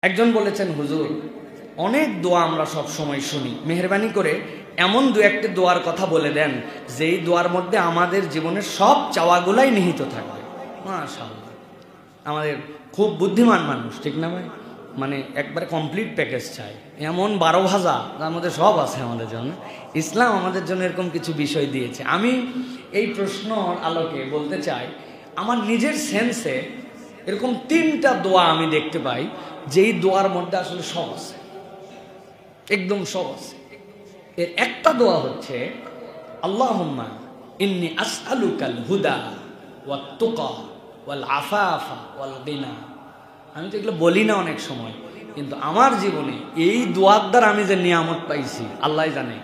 একজন বলেছেন, হুজুর অনেক দোয়া আমরা সব সময় শুনি, মেহেরবানি করে এমন দু একটা দোয়ার কথা বলে দেন যেই দোয়ার মধ্যে আমাদের জীবনের সব চাওয়াগুলাই নিহিত থাকবে। মাশাআল্লাহ, আমাদের খুব বুদ্ধিমান মানুষ, ঠিক না ভাই? মানে একবারে কমপ্লিট প্যাকেজ চাই, এমন 12 ভাজা তার মধ্যে সব আছে আমাদের জন্য। ইসলাম আমাদের জন্য এরকম কিছু বিষয় দিয়েছে। আমি এই প্রশ্নর আলোকে বলতে চাই, আমার নিজের সেন্সে এরকম 3টা দোয়া আমি দেখতে পাই যেই দোয়ার মধ্যে আসলে সব আছে, একদম সব আছে। এর একটা দোয়া হচ্ছে আল্লাহুম্মা ইন্নী আসআলুকাল হুদা ওয়াত তুকা ওয়াল আফাফা ওয়াল গিনা। আমি তো এগুলো বলি না অনেক সময়, কিন্তু আমার জীবনে এই দোয়ার দ্বারা আমি যে নিয়ামত পাইছি আল্লাহ জানে।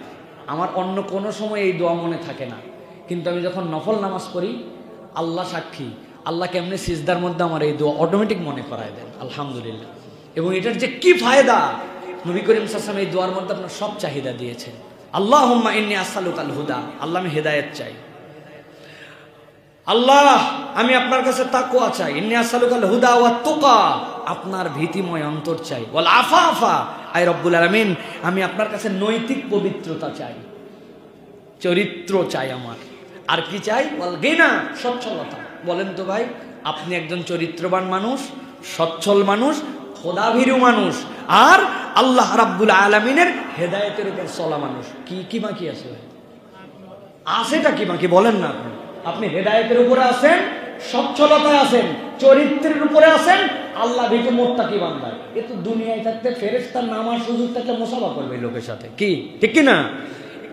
আমার অন্য কোনো সময় এই দোয়া মনে থাকে না, কিন্তু আমি যখন নফল নামাজ পড়ি, আল্লাহ সাক্ষী, আল্লাহ কেমনে সিজদার মধ্যে আমার এই দোয়া অটোমেটিক মনে করায় দেন, আলহামদুলিল্লাহ। এবং এটার যে কি ফায়দা, নবী করিম সাল্লাল্লাহু আলাইহি ওয়াসাল্লাম এই দোয়ার মধ্যে আপনার সব চাহিদা দিয়েছেন। আল্লাহুম্মা ইন্নী আসআলুকাল হুদা, আল্লাহ আমি হেদায়েত চাই। আল্লাহ আমি আপনার কাছে তাকওয়া চাই, ইন্নী আসআলুকাল হুদা ওয়াত তুকা, আপনার ভীতিময় অন্তর চাই। ওয়াল আফাফা, আয় রব্বুল আলামিন আমি আপনার কাছে নৈতিক পবিত্রতা চাই, চরিত্র চাই আমার। আর কি চাই? ওয়াল গিনা, সচ্ছলতা। বলেন তো ভাই, আপনি একজন চরিত্রবান মানুষ, সচ্ছল মানুষ, খোদাভীরু মানুষ, আর আল্লাহ রাব্বুল আলামিনের হেদায়েতের উপর চলা মানুষ, কি বাকি আছে ভাই? আছেটা কি বাকি বলেন না? আপনি হেদায়েতের উপরে আছেন, সচ্ছলতায় আছেন, চরিত্রের উপরে আছেন, আল্লাহ ভীতু মুত্তাকি বান্দা। এ তো দুনিয়ায় থাকতে ফেরেশতার নামার সুযোগ থাকলে মুসাফা করবে লোকের সাথে, কি ঠিক কি না?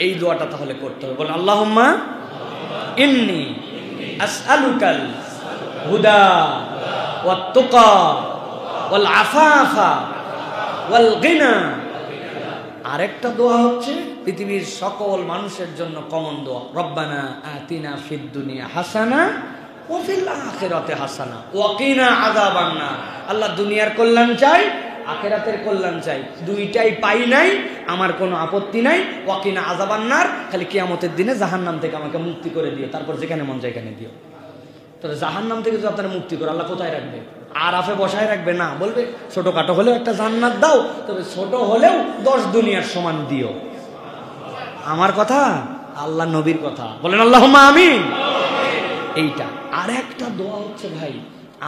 এই দোয়াটা তাহলে করতে হবে। বলেন আল্লাহুম্মা ইন্নী আসআলুকাল হুদা ওয়াত তুকা ওয়াল আফাফা ওয়াল গিনা। আরেকটা দোয়া হচ্ছে পৃথিবীর সকল মানুষের জন্য কমন দোয়া, রব্বানা আতিনা ফিদ দুনিয়া হাসানা ওয়া ফিল আখিরাতি হাসানা ওয়া কিনা আযাবান নার। আল্লাহ দুনিয়ার কল্যাণ চাই, আখিরাতের কল্যাণ চাই, দুইটাই পাই নাই, আমার কোনো আপত্তি নাই। ওয়া কিনা আযাবান নার, খালি কিয়ামতের দিনে জাহান্নাম থেকে আমাকে মুক্তি করে দিও, তারপর যেখানে মন চায় এখানে দিও। তাহলে জাহান্নাম থেকে যদি আপনারা মুক্তি করে, আল্লাহ কোথায় রাখবে? আরাফে বসায় রাখবে না, বলবে ছোটখাটো হলেও একটা জান্নাত দাও, তবে ছোট হলেও 10 দুনিয়ার সমান দিও। আমার কথা, আল্লাহ নবীর কথা, বলেন আল্লাহুম্মা আমিন। এইটা আর একটা দোয়া হচ্ছে ভাই,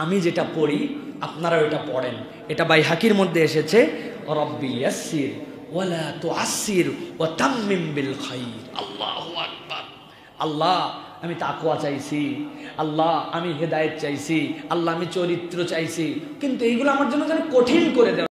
আমি যেটা পড়ি আপনারা ওইটা পড়েন। এটা বাইহাকির মধ্যে এসেছে, রব্বি ইয়াসসির ওয়ালা তুআসসির ওয়া তাম্মিম বিল খাইর। আল্লাহু আকবার। আল্লাহ আমি তাকওয়া চাইছি, আল্লাহ আমি হেদায়েত চাইছি, আল্লাহ আমি চরিত্র চাইছি, কিন্তু এইগুলো আমার জন্য যেন কঠিন করে দেয়।